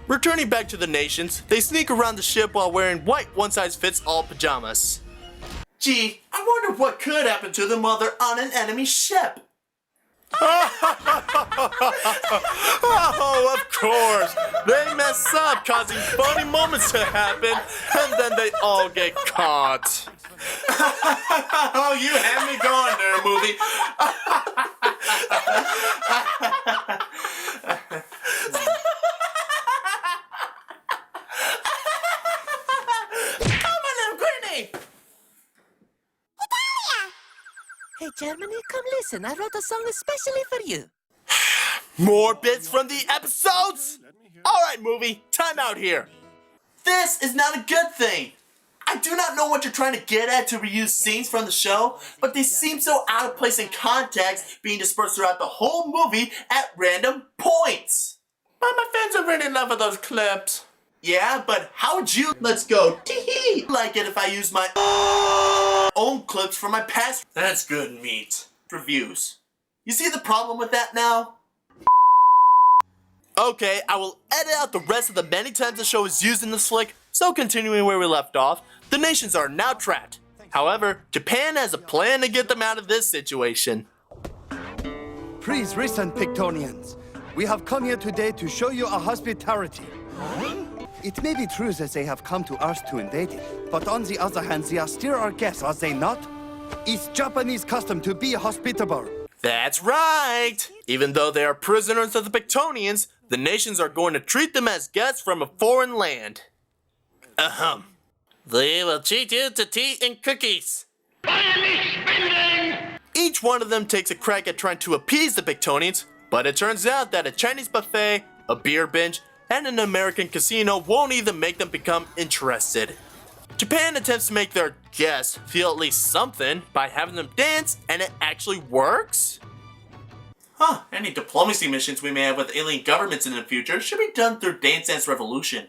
Returning back to the nations, they sneak around the ship while wearing white one-size-fits-all pajamas. Gee, I wonder what could happen to them while they're on an enemy ship. Oh, of course. They mess up, causing funny moments to happen, and then they all get caught. Oh, you had me going there, movie. Oh, my little granny. Hetalia! Hey, Germany, come listen. I wrote a song especially for you. More bits from the episodes? Alright, movie, time out here. This is not a good thing. I do not know what you're trying to get at to reuse scenes from the show, but they seem so out of place in context, being dispersed throughout the whole movie at random points. But my fans are really in love with those clips. Yeah, but how would you, let's go, tee-hee, like it if I used my own clips from my past? That's good meat. Reviews. You see the problem with that now? Okay, I will edit out the rest of the many times the show is used in the slick, so continuing where we left off, the nations are now trapped. However, Japan has a plan to get them out of this situation. Please listen, Pictonians. We have come here today to show you our hospitality. It may be true that they have come to Earth to invade it, but on the other hand, they are still our guests, are they not? It's Japanese custom to be hospitable. That's right! Even though they are prisoners of the Pictonians, the nations are going to treat them as guests from a foreign land. Ahem. They will treat you to tea and cookies. Each one of them takes a crack at trying to appease the Pictonians, but it turns out that a Chinese buffet, a beer binge, and an American casino won't even make them become interested. Japan attempts to make their guests feel at least something by having them dance, and it actually works? Huh, any diplomacy missions we may have with alien governments in the future should be done through Dance Dance Revolution.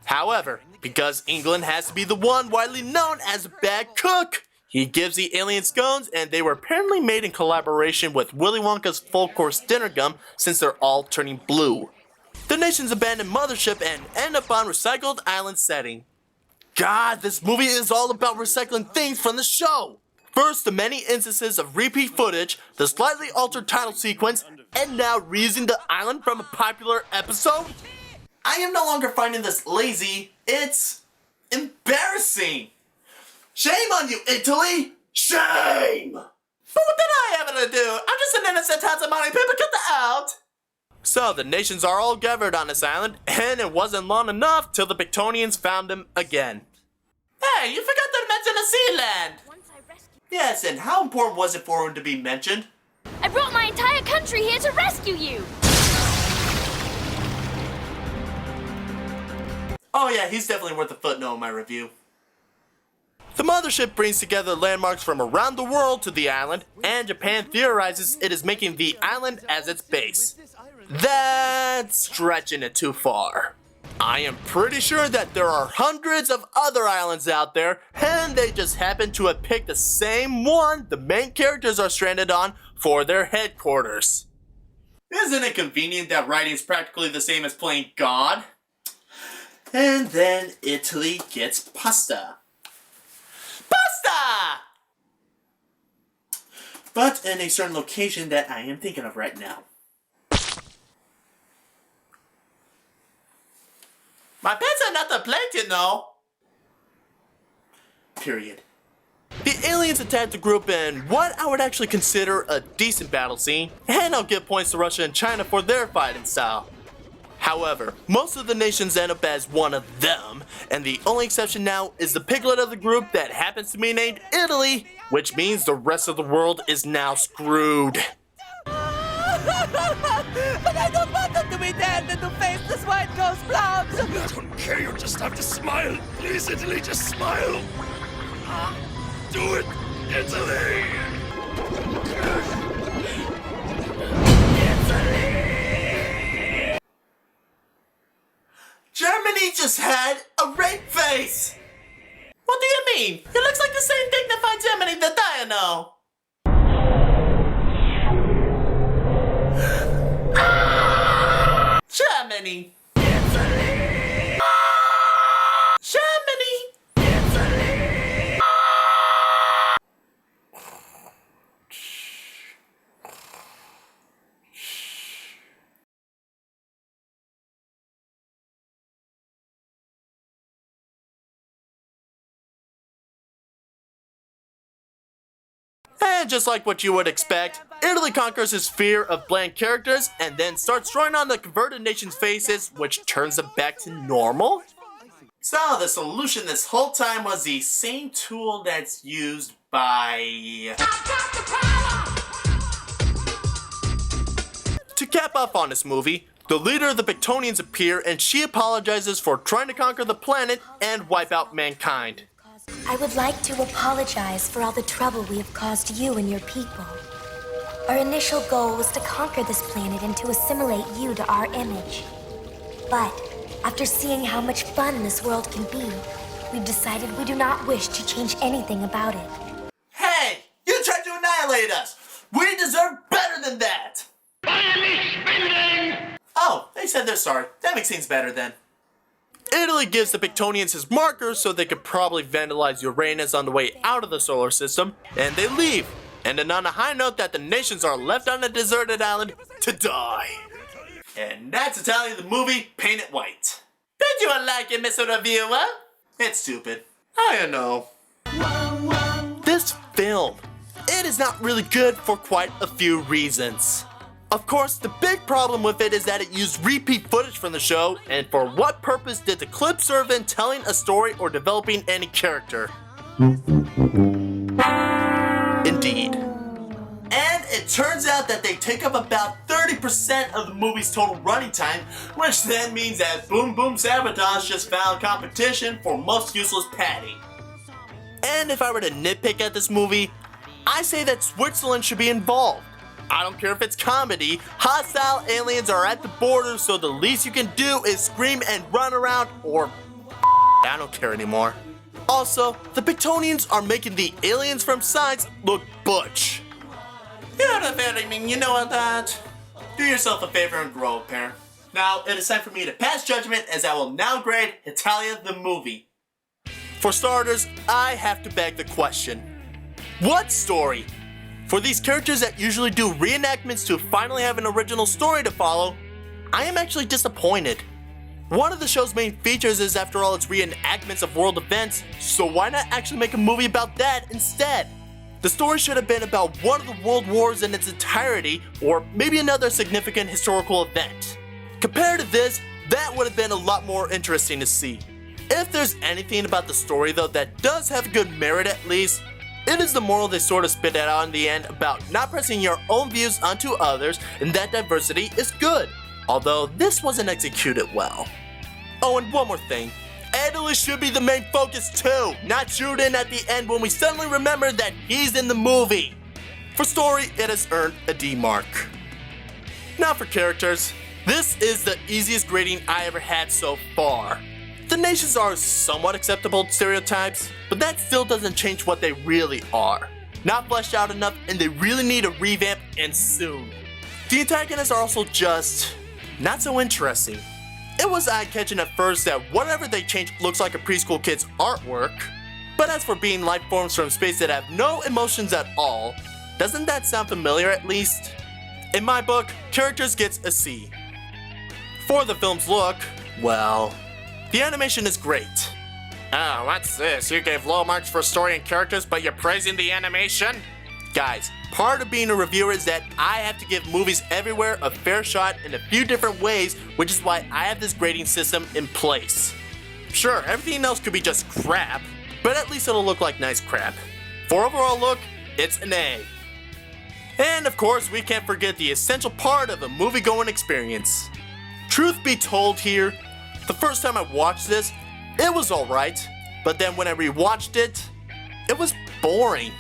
However, because England has to be the one widely known as a bad cook, he gives the aliens scones, and they were apparently made in collaboration with Willy Wonka's full course dinner gum since they're all turning blue. The nations abandon Mothership and end up on recycled island setting. God, this movie is all about recycling things from the show. First, the many instances of repeat footage, the slightly altered title sequence, and now reusing the island from a popular episode? I am no longer finding this lazy, it's embarrassing. Shame on you, Italy! Shame! But what did I have to do? I'm just an innocent Tatsumani people, cut that out! So the nations are all gathered on this island, and it wasn't long enough till the Pictonians found him again. Hey, you forgot to mention the sea land! Yes, and how important was it for him to be mentioned? I brought my entire country here to rescue you! Oh yeah, he's definitely worth a footnote in my review. The mothership brings together landmarks from around the world to the island, and Japan theorizes it is making the island as its base. That's stretching it too far. I am pretty sure that there are hundreds of other islands out there, and they just happen to have picked the same one the main characters are stranded on for their headquarters. Isn't it convenient that writing is practically the same as playing God? And then Italy gets pasta. Pasta! But in a certain location that I am thinking of right now. My pets are not the plate, you know. Period. The aliens attacked the group in what I would actually consider a decent battle scene, and I'll give points to Russia and China for their fighting style. However, most of the nations end up as one of them, and the only exception now is the piglet of the group that happens to be named Italy, which means the rest of the world is now screwed. But I don't want them to be dead and to face this white ghost blobs! I don't care, you just have to smile. Please, Italy, just smile. Do it, Italy! Italy! Germany just had a rape face! What do you mean? It looks like the same dignified Germany that I know. Germany! Italy! And just like what you would expect, Italy conquers his fear of bland characters and then starts drawing on the converted nation's faces, which turns them back to normal. So the solution this whole time was the same tool that's used by... To cap off on this movie, the leader of the Bictonians appear and she apologizes for trying to conquer the planet and wipe out mankind. I would like to apologize for all the trouble we have caused you and your people. Our initial goal was to conquer this planet and to assimilate you to our image. But after seeing how much fun this world can be, we've decided we do not wish to change anything about it. Hey! You tried to annihilate us! We deserve better than that! Oh, they said they're sorry. That makes things better then. Italy gives the Bictonians his markers so they could probably vandalize Uranus on the way out of the solar system, and they leave, ending on a high note that the nations are left on a deserted island to die. And that's Hetalia the movie, painted white. Did you like it, Mr. Reviewer? It's stupid. I know. This film, it is not really good for quite a few reasons. Of course, the big problem with it is that it used repeat footage from the show, and for what purpose did the clip serve in telling a story or developing any character? Indeed. And it turns out that they take up about 30% of the movie's total running time, which then means that Boom Boom Sabotage just found competition for most useless padding. And if I were to nitpick at this movie, I say that Switzerland should be involved. I don't care if it's comedy, hostile aliens are at the border, so the least you can do is scream and run around, or I don't care anymore. Also, the Bictonians are making the aliens from science look butch. You know what I mean, you know what that? Do yourself a favor and grow up, parent. Now, it is time for me to pass judgment as I will now grade Hetalia the movie. For starters, I have to beg the question. What story? For these characters that usually do reenactments to finally have an original story to follow, I am actually disappointed. One of the show's main features is, after all, its reenactments of world events, so why not actually make a movie about that instead? The story should have been about one of the world wars in its entirety, or maybe another significant historical event. Compared to this, that would have been a lot more interesting to see. If there's anything about the story though that does have good merit at least, it is the moral they sort of spit out in the end about not pressing your own views onto others, and that diversity is good. Although this wasn't executed well. Oh, and one more thing. Italy should be the main focus too, not Juden at the end when we suddenly remember that he's in the movie. For story, it has earned a D mark. Now for characters. This is the easiest grading I ever had so far. The nations are somewhat acceptable stereotypes, but that still doesn't change what they really are. Not fleshed out enough, and they really need a revamp, and soon. The antagonists are also just not so interesting. It was eye-catching at first that whatever they change looks like a preschool kid's artwork, but as for being life forms from space that have no emotions at all, doesn't that sound familiar at least? In my book, characters gets a C. For the film's look, well, the animation is great. Oh, what's this? You gave low marks for story and characters, but you're praising the animation? Guys, part of being a reviewer is that I have to give movies everywhere a fair shot in a few different ways, which is why I have this grading system in place. Sure, everything else could be just crap, but at least it'll look like nice crap. For overall look, it's an A. And of course, we can't forget the essential part of a movie-going experience. Truth be told here, the first time I watched this, it was alright, but then when I rewatched it, it was boring.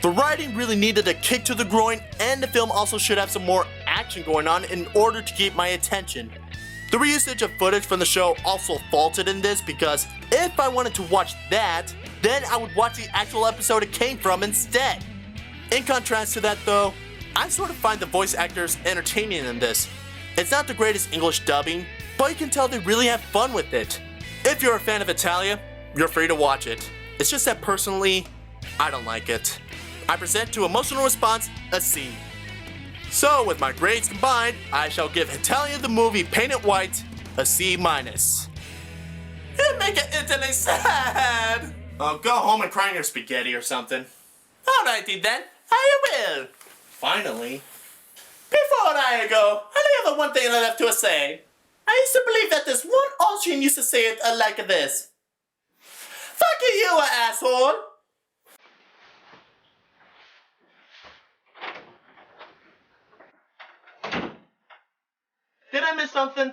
The writing really needed a kick to the groin, and the film also should have some more action going on in order to keep my attention. The reusage of footage from the show also faulted in this, because if I wanted to watch that, then I would watch the actual episode it came from instead. In contrast to that though, I sort of find the voice actors entertaining in this. It's not the greatest English dubbing, but you can tell they really have fun with it. If you're a fan of Hetalia, you're free to watch it. It's just that personally, I don't like it. I present to emotional response a C. So with my grades combined, I shall give Hetalia the movie painted white a C-. You make it Italy sad. Oh, go home and cry in your spaghetti or something. Alrighty then, I will. Finally. Before I go, I only have one thing left to say. I used to believe that this one Austrian used to say it like this. Fuck you, asshole! Did I miss something?